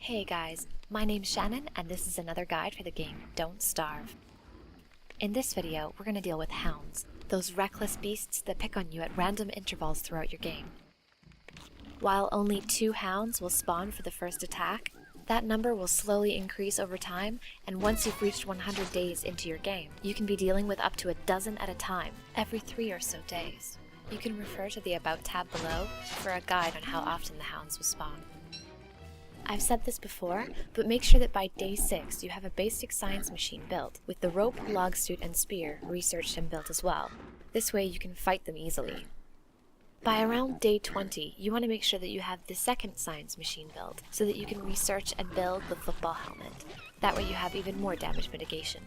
Hey guys, my name's Shannon and this is another guide for the game Don't Starve. In this video, we're going to deal with hounds, those reckless beasts that pick on you at random intervals throughout your game. While only 2 hounds will spawn for the first attack, that number will slowly increase over time, and once you've reached 100 days into your game, you can be dealing with up to a dozen at a time, every 3 or so days. You can refer to the About tab below for a guide on how often the hounds will spawn. I've said this before, but make sure that by day 6 you have a basic science machine built, with the rope, log suit, and spear researched and built as well. This way you can fight them easily. By around day 20, you want to make sure that you have the second science machine built, so that you can research and build the football helmet. That way you have even more damage mitigation.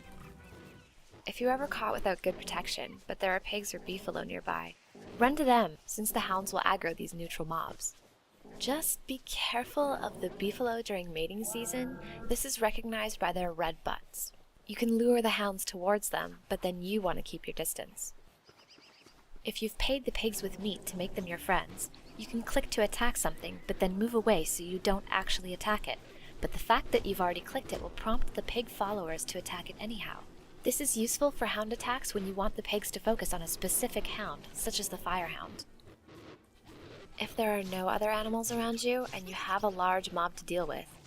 If you're ever caught without good protection, but there are pigs or beefalo nearby, run to them, since the hounds will aggro these neutral mobs. Just be careful of the beefalo during mating season. This is recognized by their red butts. You can lure the hounds towards them, but then you want to keep your distance. If you've paid the pigs with meat to make them your friends, you can click to attack something, but then move away so you don't actually attack it. But the fact that you've already clicked it will prompt the pig followers to attack it anyhow. This is useful for hound attacks when you want the pigs to focus on a specific hound, such as the firehound. If there are no other animals around you and you have a large mob to deal with,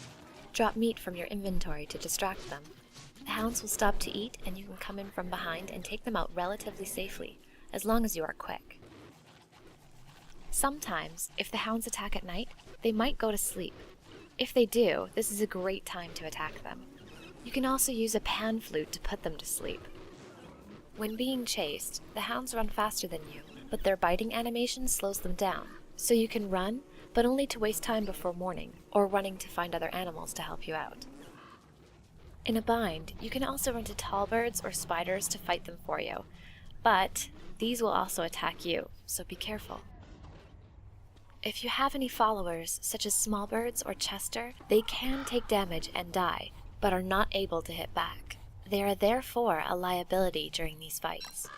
drop meat from your inventory to distract them. The hounds will stop to eat and you can come in from behind and take them out relatively safely, as long as you are quick. Sometimes, if the hounds attack at night, they might go to sleep. If they do, this is a great time to attack them. You can also use a pan flute to put them to sleep. When being chased, the hounds run faster than you, but their biting animation slows them down. So you can run, but only to waste time before morning, or running to find other animals to help you out. In a bind, you can also run to tall birds or spiders to fight them for you, but these will also attack you, so be careful. If you have any followers, such as small birds or Chester, they can take damage and die, but are not able to hit back. They are therefore a liability during these fights.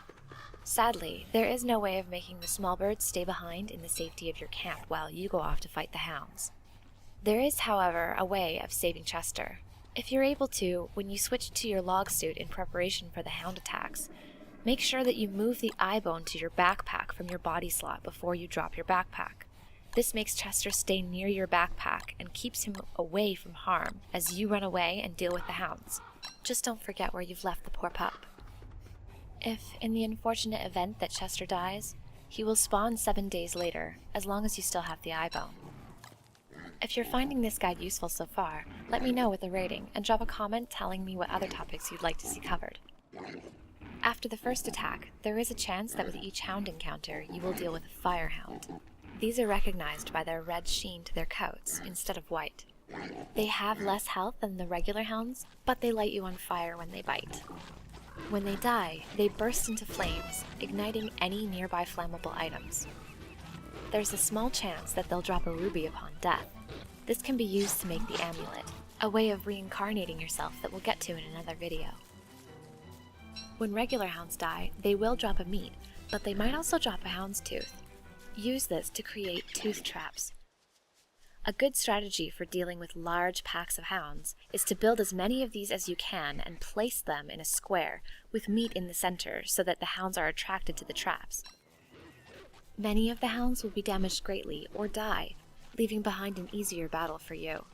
Sadly, there is no way of making the small birds stay behind in the safety of your camp while you go off to fight the hounds. There is, however, a way of saving Chester. If you're able to, when you switch to your log suit in preparation for the hound attacks, make sure that you move the eye bone to your backpack from your body slot before you drop your backpack. This makes Chester stay near your backpack and keeps him away from harm as you run away and deal with the hounds. Just don't forget where you've left the poor pup. If, in the unfortunate event that Chester dies, he will spawn 7 days later, as long as you still have the eye bone. If you're finding this guide useful so far, let me know with a rating and drop a comment telling me what other topics you'd like to see covered. After the first attack, there is a chance that with each hound encounter, you will deal with a firehound. These are recognized by their red sheen to their coats instead of white. They have less health than the regular hounds, but they light you on fire when they bite. When they die, they burst into flames, igniting any nearby flammable items. There's a small chance that they'll drop a ruby upon death. This can be used to make the amulet, a way of reincarnating yourself that we'll get to in another video. When regular hounds die, they will drop a meat, but they might also drop a hound's tooth. Use this to create tooth traps. A good strategy for dealing with large packs of hounds is to build as many of these as you can and place them in a square with meat in the center so that the hounds are attracted to the traps. Many of the hounds will be damaged greatly or die, leaving behind an easier battle for you.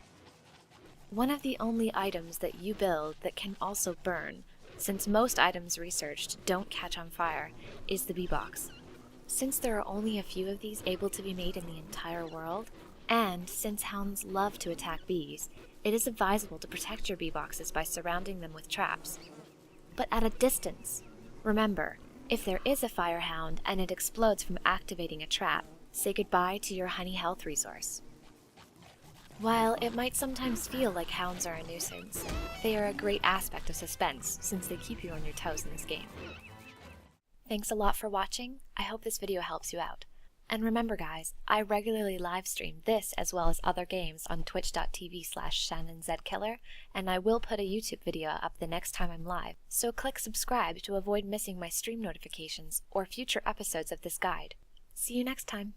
One of the only items that you build that can also burn, since most items researched don't catch on fire, is the bee box. Since there are only a few of these able to be made in the entire world, and since hounds love to attack bees, it is advisable to protect your bee boxes by surrounding them with traps. But at a distance. Remember, if there is a firehound and it explodes from activating a trap, say goodbye to your honey health resource. While it might sometimes feel like hounds are a nuisance, they are a great aspect of suspense since they keep you on your toes in this game. Thanks a lot for watching. I hope this video helps you out. And remember guys, I regularly live stream this as well as other games on twitch.tv/ShannonZKiller, and I will put a YouTube video up the next time I'm live, so click subscribe to avoid missing my stream notifications or future episodes of this guide. See you next time!